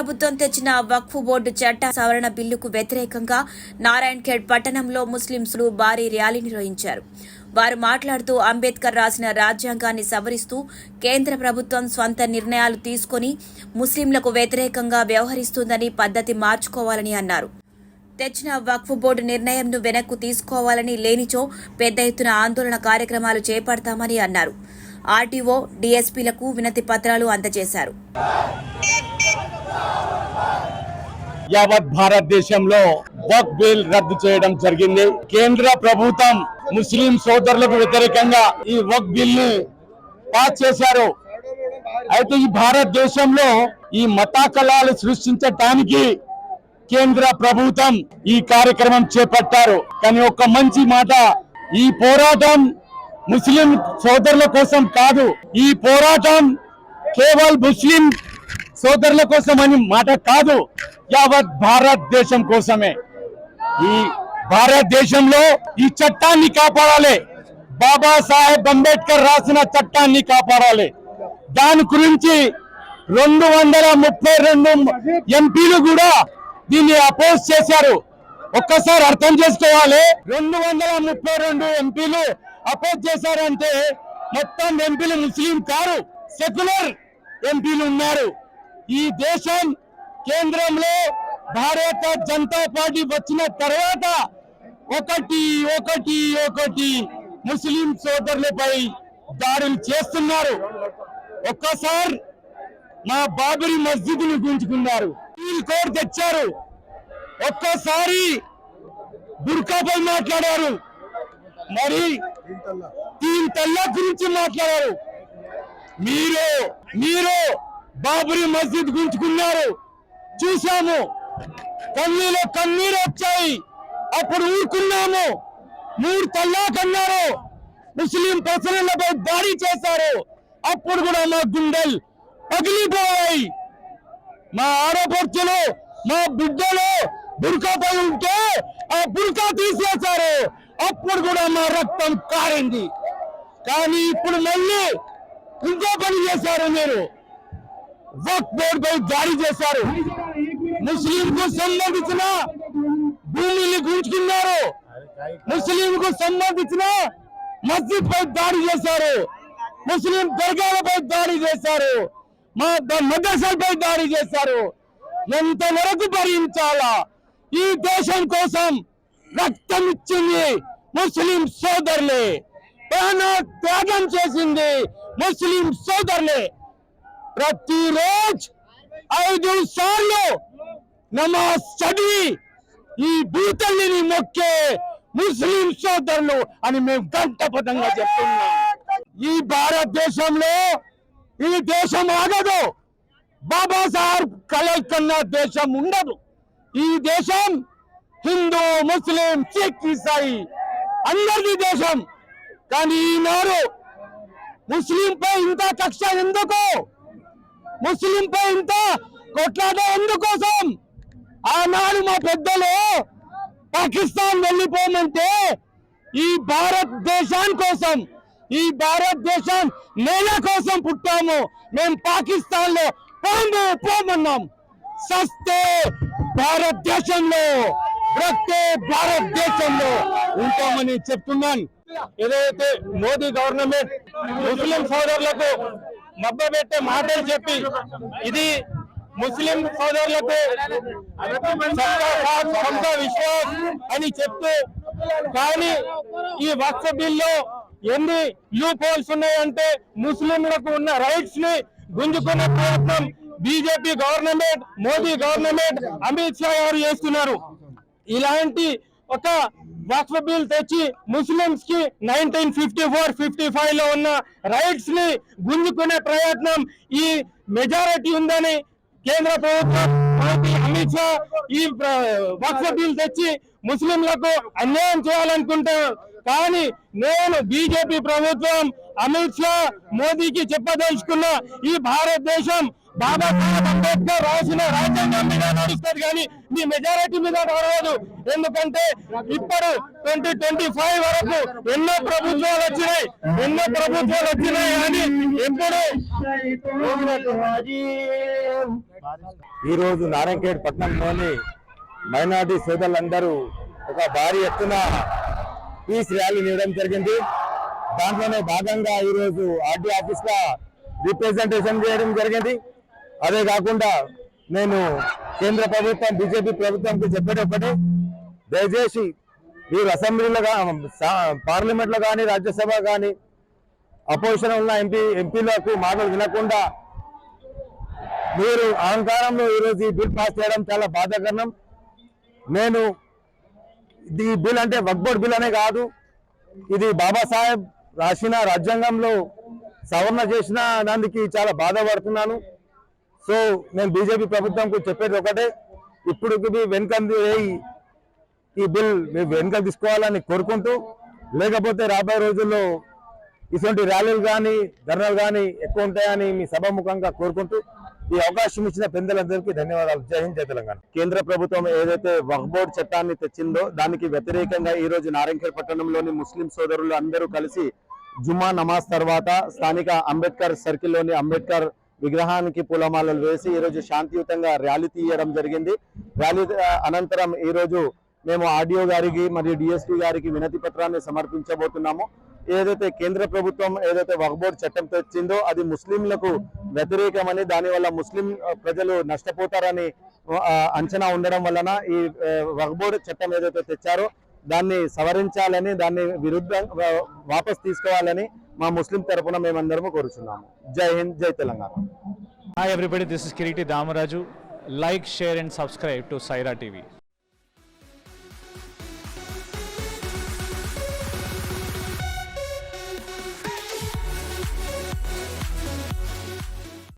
ప్రభుత్వం తెచ్చిన వక్ఫ్ బోర్డు చట్ట సవరణ బిల్లుకు వ్యతిరేకంగా నారాయణఖేడ్ పట్టణంలో ముస్లింలు భారీ ర్యాలీ నిర్వహించారు. వారు మాట్లాడుతూ అంబేద్కర్ రాసిన రాజ్యాంగాన్ని సవరిస్తూ కేంద్ర ప్రభుత్వం స్వంత నిర్ణయాలు తీసుకుని ముస్లింలకు వ్యతిరేకంగా వ్యవహరిస్తుందని పద్ధతి మార్చుకోవాలని అన్నారు. తెచ్చిన వక్ఫ్ బోర్డు నిర్ణయంను వెనక్కు తీసుకోవాలని, లేనిచో పెద్ద ఎత్తున ఆందోళన కార్యక్రమాలు చేపడతామని అన్నారు. ఆర్టీఓ, డీఎస్పీలకు వినతి పత్రాలు అందజేశారు. యావత్ భారతదేశంలో వక్ఫ్ బిల్ రద్దు చేయడం జరిగింది. కేంద్ర ప్రభుత్వం ముస్లిం సోదరులకు వ్యతిరేకంగా ఈ వక్ఫ్ బిల్ ని పాస్ చేశారు. అయితే ఈ భారతదేశంలో ఈ మతాకళాలు సృష్టించడానికి కేంద్ర ప్రభుత్వం ఈ కార్యక్రమం చేపట్టారు. కానీ ఒక మంచి మాట, ఈ పోరాటం ముస్లిం సోదరుల కోసం కాదు, ఈ పోరాటం కేవలం ముస్లిం సోదరుల కోసం అని మాట కాదు, యావత్ భారతదేశం కోసమే. ఈ భారతదేశంలో ఈ చట్టాన్ని కాపాడాలి. బాబాసాహెబ్ అంబేద్కర్ రాసిన చట్టాన్ని కాపాడాలి. దాని గురించి 232 ఎంపీలు కూడా దీన్ని అపోజ్ చేశారు. ఒక్కసారి అర్థం చేసుకోవాలి, 232 ఎంపీలు అపోజ్ చేశారంటే మొత్తం ఎంపీలు ముస్లిం కారు, సెక్యులర్ ఎంపీలు ఉన్నారు. ఈ దేశం కేంద్రంలో భారత జనతా పార్టీ వచ్చిన తర్వాత ఒకటి ముస్లిం సోదరులపై దాడులు చేస్తున్నారు. ఒక్కసారి మా బాబరీ మస్జిద్ ను గుంజుకున్నారు, కోడ్ తెచ్చారు. ఒక్కసారి బుర్కాపై మాట్లాడారు, మరి 3 తలాక్ గురించి మాట్లాడారు. మీరు బాబరీ మస్జిద్ గుంజుకున్నారు, చూశాము. కన్నీరు వచ్చాయి, అప్పుడు ఊరుకున్నాము. 3 తలాక్ అన్నారు, ముస్లిం ప్రజలపై దాడి చేశారు, అప్పుడు కూడా మా గుండెలు పగిలిపోయాయి. మా ఆడపడుచులు, మా బిడ్డలు బుర్కాపై ఉంటే ఆ బుర్కా తీసేశారు, అప్పుడు కూడా మా రక్తం కారింది. కానీ ఇప్పుడు మళ్ళీ ఇంకో పని చేశారు. మీరు వక్ఫ్ బోర్డు పై దాడి చేశారు, ముస్లింకు సంబంధించిన భూమిని గుంజుకున్నారు, ముస్లింకు సంబంధించిన మస్జిద్ పై దాడి చేశారు, ముస్లిం దర్గాలపై దాడి చేశారు, మా మదర్సాలపై దాడి చేశారు. ఎంతవరకు భరించాలా? ఈ దేశం కోసం రక్తం ఇచ్చింది ముస్లిం సోదరులే, త్యాగం చేసింది ముస్లిం సోదరులే. ప్రతిరోజు 5 సార్లు నమాజ్ చదివి ఈ భూతల్లిని మొక్కే ముస్లిం సోదరులు అని మేము గంటపదంగా చెప్తున్నాం. ఈ భారతదేశంలో ఈ దేశం ఆగదు, బాబాసాహెబ్ కలకన్నా దేశం ఉండదు. ఈ దేశం హిందూ, ముస్లిం, సిక్, ఇసాయి అందరిది దేశం. కానీ ఈనాడు ముస్లింపై ఇంత కక్ష ఎందుకు? ముస్లింపై ఇంత కొట్లాట ఎందుకోసం? ఆనాడు మా పెద్దలు పాకిస్తాన్ వెళ్ళిపోమంటే ఈ భారతదేశం కోసం, ఈ భారతదేశం నేల కోసం పుట్టాము. మేము పాకిస్తాన్ లో పోమన్నాం. సస్తే భారతదేశంలో, బ్రతికే భారతదేశంలో ఉంటామని చెప్తున్నాను. ఏదైతే మోదీ గవర్నమెంట్ ముస్లిం సోదరులకు మభ్యపెట్టే మాటలు చెప్పి, ఇది ముస్లిం సోదరులకు సొంత విశ్వాస్ అని చెప్తూ, కానీ ఈ వక్ఫ్ బిల్లో ఎన్ని లూప్ హోల్స్ ఉన్నాయంటే ముస్లింలకు ఉన్న రైట్స్ ని గుంజుకునే ప్రయత్నం BJP government, Modi government, Amit Shah గారు చేస్తున్నారు. ఇలాంటి ఒక వక్ఫ్ బిల్ తెచ్చి ముస్లింస్ కి 1954-55 లో ఉన్న రైట్స్ ని గుంజుకునే ప్రయత్నం ఈ మెజారిటీ ఉందని కేంద్ర ప్రభుత్వం, మోదీ, అమిత్ షా ఈ వక్ఫ్ బిల్ తెచ్చి ముస్లింలకు అన్యాయం చేయాలనుకుంటారు. కానీ నేను బీజేపీ ప్రభుత్వం, అమిత్ షా, మోదీకి చెప్పదలుచుకున్న, ఈ భారతదేశం బాబాసాహెబ్ అంబేద్కర్ రాసిన రాజ్యాంగం మీద నడుస్తుంది, కానీ మీ మెజారిటీ మీద నడవదు. ఎందుకంటే ఇప్పుడు 2025 వరకు ఎన్నో ప్రభుత్వాలు వచ్చినాయి కానీ ఎప్పుడు ఈ రోజు నారాయణఖేడ్ పట్టణంలోని మైనార్టీ సోదరులందరూ ఒక భారీ ఎత్తున పీస్ ర్యాలీ నిర్వహించడం జరిగింది. దాంట్లోనే భాగంగా ఈ రోజు ఆర్టీ ఆఫీస్ లో రిప్రజెంటేషన్ చేయడం జరిగింది. అదే కాకుండా నేను కేంద్ర ప్రభుత్వం బీజేపీ ప్రభుత్వంకి చెప్పేది ఒకటి, దయచేసి మీరు అసెంబ్లీలో పార్లమెంట్ లో కానీ రాజ్యసభ కానీ అపోజిషన్ ఉన్న ఎంపీలకు మాటలు వినకుండా మీరు అహంకారంలో ఈరోజు ఈ బిల్ పాస్ చేయడం చాలా బాధాకరం. నేను ఈ బిల్ అంటే వక్ఫ్ బోర్డ్ బిల్ అనే కాదు, ఇది బాబాసాహెబ్ రాసిన రాజ్యాంగంలో సవరణ చేసిన దానికి చాలా బాధపడుతున్నాను. సో నేను బీజేపీ ప్రభుత్వంకు చెప్పేది ఒకటే, ఇప్పుడు వెనుకంది ఈ బిల్ వెనుక తీసుకోవాలని కోరుకుంటూ, లేకపోతే రాబోయే రోజుల్లో ఇటువంటి ర్యాలీలు కానీ ధర్నాలు కానీ ఎక్కువ ఉంటాయని మీ సభాముఖంగా కోరుకుంటూ ఈ అవకాశం ఇచ్చిన పెద్దలందరికీ ధన్యవాదాలు. జై హింద్, జై తెలంగాణ. కేంద్ర ప్రభుత్వం ఏదైతే వక్ఫ్ బోర్డ్ చట్టాన్ని తెచ్చిందో దానికి వ్యతిరేకంగా ఈ రోజు నారాయణఖేడ్ పట్టణంలోని ముస్లిం సోదరులు అందరూ కలిసి జుమ్మా నమాజ్ తర్వాత స్థానిక అంబేద్కర్ సర్కిల్లోని అంబేద్కర్ విగ్రహానికి పూలమాలలు వేసి ఈ రోజు శాంతియుతంగా ర్యాలీ తీయడం జరిగింది. ర్యాలీ అనంతరం ఈ రోజు మేము ఆర్డీఓ గారికి మరియు డిఎస్పీ గారికి వినతి పత్రాన్ని సమర్పించబోతున్నాము. ఏదైతే కేంద్ర ప్రభుత్వం ఏదైతే వక్ఫ్ బోర్డ్ చట్టం తెచ్చిందో అది ముస్లింలకు వ్యతిరేకమని, దానివల్ల ముస్లిం ప్రజలు నష్టపోతారని అంచనా ఉండడం వలన ఈ వక్ఫ్ బోర్డ్ చట్టం ఏదైతే తెచ్చారో దాన్ని సవరించాలని, దాన్ని విరుద్ధంగా వాపస్ తీసుకోవాలని మా ముస్లిం తరపున మేమందరము కోరుచున్నాము. జై హింద్, జై Telangana. Hi everybody, this is Kiriti Damaraju. Like, share and subscribe to Saira TV.